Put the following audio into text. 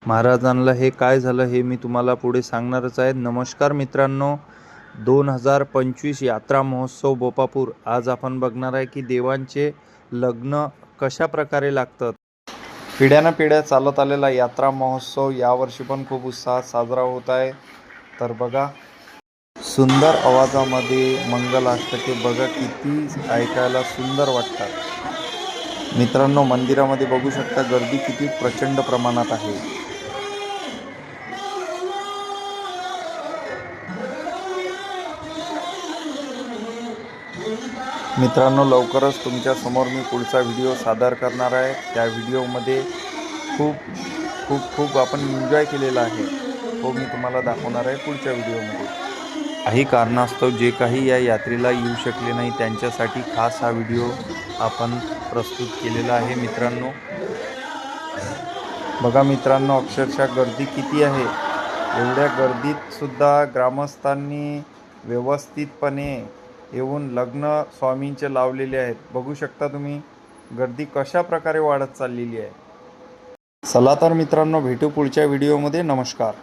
महाराजांना हे काय झालं हे मी तुम्हाला पुढे सांगणारच आहे. नमस्कार मित्रांनो, 2025 यात्रा महोत्सव बोपापूर. आज आपण बघणार आहे की देवांचे लग्न कशा प्रकारे लागतात. पिढ्यानपिढ्या चालत आलेला यात्रा महोत्सव यावर्षी पण खूप उत्साहात साजरा होत आहे. तर बघा, सुंदर आवाजामध्ये मंगलाष्टके बघा किती ऐकायला सुंदर वाटतात. मित्रांनो, मंदिरामध्ये बघू शकता गर्दी किती प्रचंड प्रमाणात आहे. मित्रांनो, लवकरच तुमच्या समोर मी पुढचा व्हिडिओ सादर करणार आहे. त्या व्हिडिओमध्ये खूप आपण एन्जॉय केलेला आहे. तो मी तुम्हाला दाखवणार आहे पुढच्या व्हिडिओमध्ये. काही कारणास्तव जे काही या यात्रेला येऊ शकले नाही त्यांच्यासाठी खास हा व्हिडिओ आपण प्रस्तुत केलेला आहे. मित्रांनो बघा, मित्रांनो अक्षरशः गर्दी किती आहे. एवढ्या गर्दीत सुद्धा ग्रामस्थांनी व्यवस्थितपणे येऊन लग्न स्वामींचे लावलेले आहेत. बघू शकता तुम्ही गर्दी कशा प्रकारे वाढत चाललेली आहे. चला तर मित्रांनो, भेटू पुढच्या व्हिडिओमध्ये. नमस्कार.